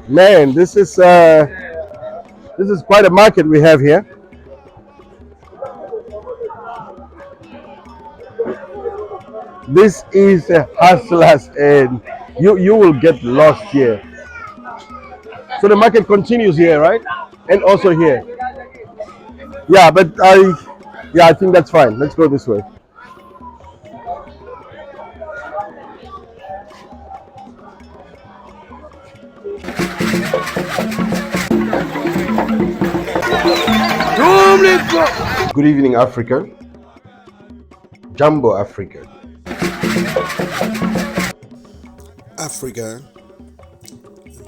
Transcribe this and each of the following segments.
Man, this is quite a market we have here. This is a hustlers, and you will get lost here. So the market continues here, right? And also here. Yeah, but I think that's fine. Let's go this way. Good evening, Africa. Jumbo Africa. Africa,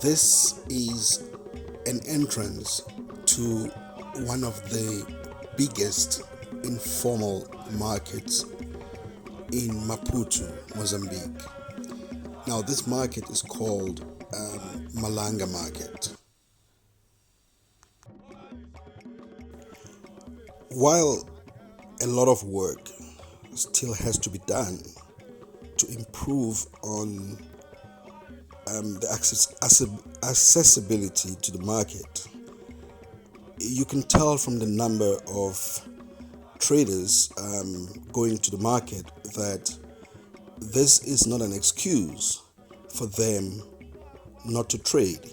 this is an entrance to one of the biggest informal markets in Maputo, Mozambique. Now, this market is called Malanga Market. While a lot of work still has to be done to improve on the accessibility to the market, you can tell from the number of traders going to the market that this is not an excuse for them not to trade.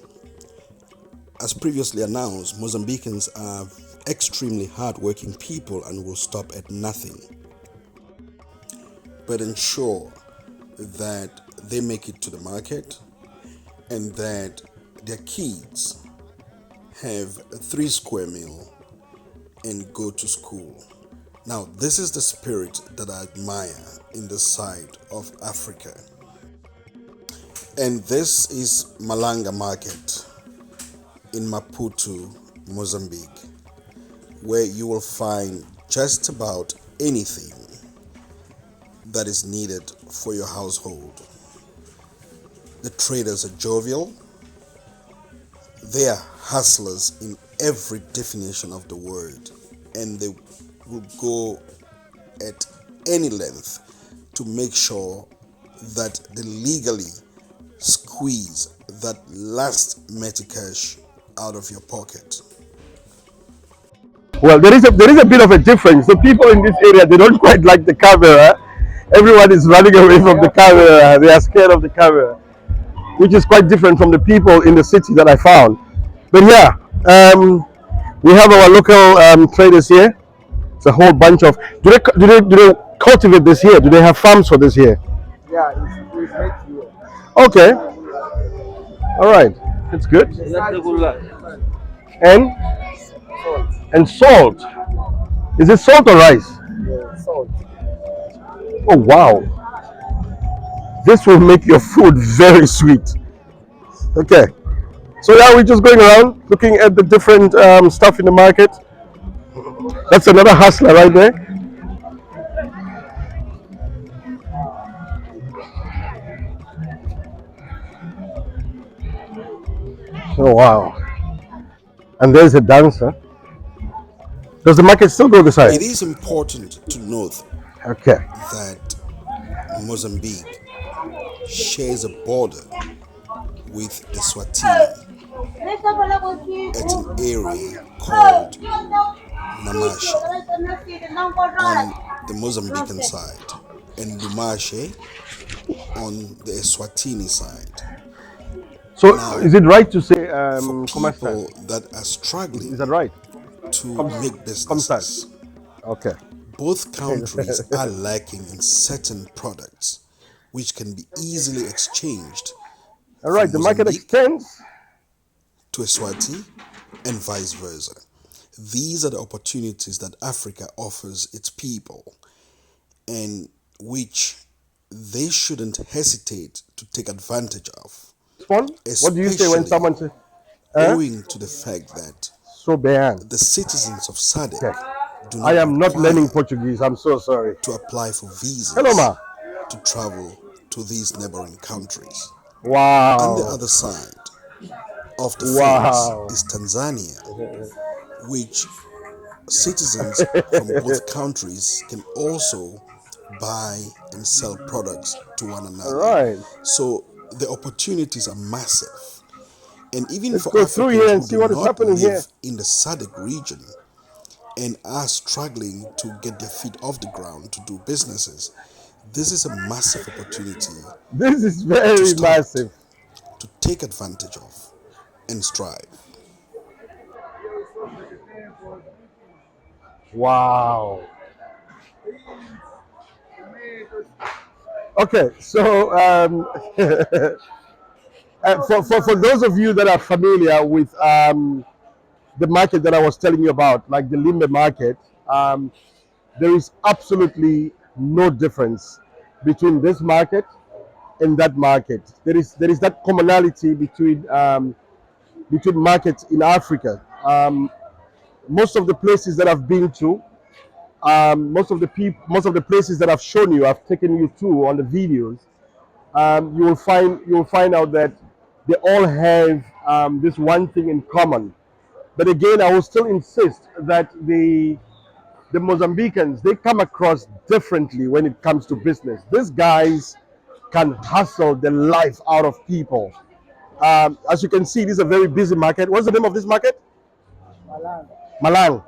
As previously announced, Mozambicans are extremely hardworking people and will stop at nothing, but ensure that they make it to the market and that their kids have a 3 square meal and go to school. Now, this is the spirit that I admire in this side of Africa. And this is Malanga Market in Maputo, Mozambique, where you will find just about anything that is needed for your household. The traders are jovial. They are hustlers in every definition of the word, and they will go at any length to make sure that they legally squeeze that last cash out of your pocket. Well, there is a bit of a difference. The people in this area, they don't quite like the camera. Everyone is running away from the camera. They are scared of the camera, which is quite different from the people in the city that I found. But yeah, we have our local traders here. It's a whole bunch of. Do they cultivate this here? Do they have farms for this here? Yeah, it's made here. Okay, all right, that's good. And Salt. and salt. Is it salt or rice? Yeah, salt. Oh wow, this will make your food very sweet. Okay, so yeah, we're just going around looking at the different stuff in the market. That's another hustler right there. Oh wow, and there's a dancer. Does the market still go this side? It is important to note Okay. that Mozambique shares a border with Eswatini at an area called Namashe on the Mozambican side and Lumashe on the Eswatini side. So Now, is it right to say for Komastan? people that are Is struggling that right? to make Komstan. businesses, Okay. both countries are lacking in certain products which can be easily exchanged All right. from The market Mozambique extends. to Eswati and vice versa. These are the opportunities that Africa offers its people and which they shouldn't hesitate to take advantage of, What do you say when especially someone says, owing to the fact that so behan? the citizens of Okay. SADC do I not am not learning require Portuguese. I'm so sorry. to apply for Hello, visas ma. to travel to these neighboring countries. On the Wow. other side of the fence Wow. is Tanzania, which citizens from both countries can also buy and sell products to one All another. right. So the opportunities are massive. And even Let's for go through here Africans and who see do what is not happening here. live in the SADC region and are struggling to get their feet off the ground to do businesses, this is a massive opportunity This is to very start, massive. to take advantage of, and strive. Wow. Okay, so for those of you that are familiar with the market that I was telling you about, like the Limbe market, um, there is absolutely no difference between this market and that market. There is that commonality between markets in Africa. Most of the places that I've been to, most of the places that I've shown you, I've taken you to on the videos. You will find out that they all have this one thing in common. But again, I will still insist that the Mozambicans, they come across differently when it comes to business. These guys can hustle the life out of people. As you can see, this is a very busy market. What's the name of this market? Malanga. Malang.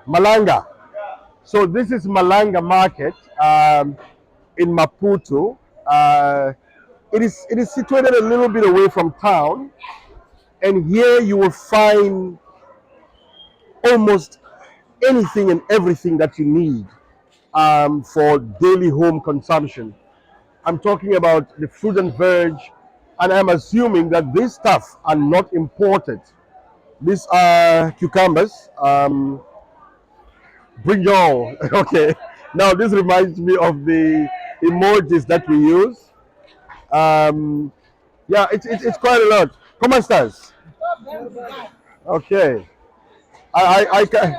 Malanga. So this is Malanga market in Maputo. It is situated a little bit away from town, and here you will find almost anything and everything that you need for daily home consumption. I'm talking about the fruit and veg, and I'm assuming that these stuff are not imported. These are cucumbers, brinjal. Okay. Now this reminds me of the emojis that we use. Um, yeah, it's quite a lot. ¿Cómo estás? Okay. I can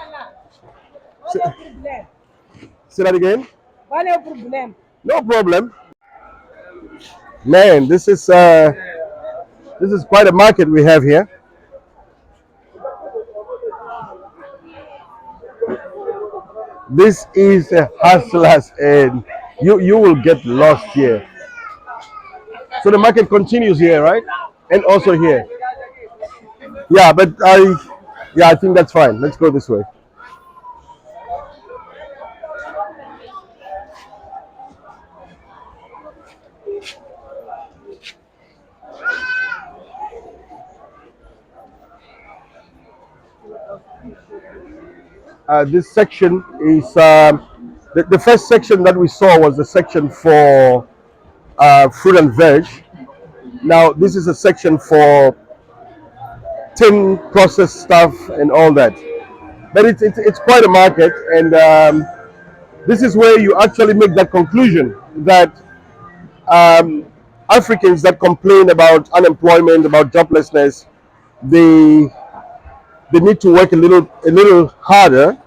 say, say that again. No problem. Man, this is quite a market we have here. This is a hustlers, and you will get lost here. So the market continues here, right? And also here. Yeah, but I think that's fine. Let's go this way. This section is the first section that we saw was the section for fruit and veg. Now this is a section for tin processed stuff and all that. But it's quite a market, and this is where you actually make that conclusion that um, Africans that complain about unemployment, about joblessness, they they need to work a little harder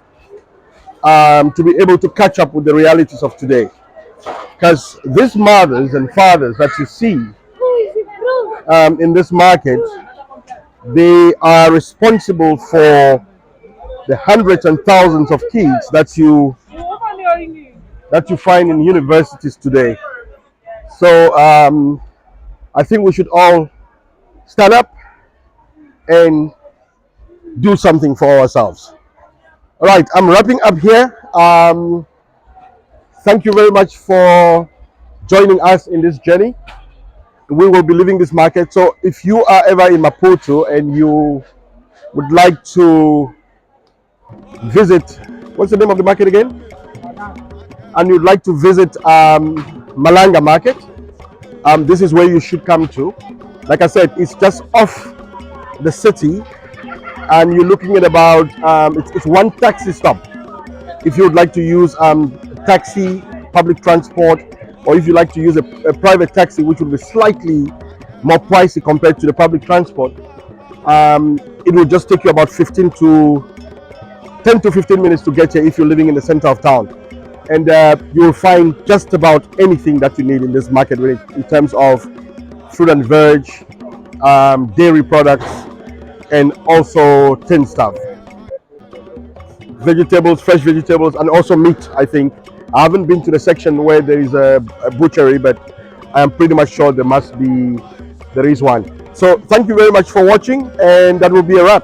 to be able to catch up with the realities of today. Because these mothers and fathers that you see in this market, they are responsible for the hundreds and thousands of kids that you find in universities today. So I think we should all stand up and do something for ourselves. All right, I'm wrapping up here. Thank you very much for joining us in this journey. We will be leaving this market. So if you are ever in Maputo and you would like to visit, what's the name of the market again? And you'd like to visit Malanga market, this is where you should come to. Like I said, it's just off the city, and you're looking at about it's one taxi stop. If you would like to use taxi, public transport, or if you like to use a private taxi, which will be slightly more pricey compared to the public transport, it will just take you about 10 to 15 minutes to get here if you're living in the center of town. And you will find just about anything that you need in this market in terms of fruit and veg, dairy products, and also tin stuff. Vegetables, fresh vegetables, and also meat. I think I haven't been to the section where there is a butchery, but I am pretty much sure there is one. So thank you very much for watching, and that will be a wrap.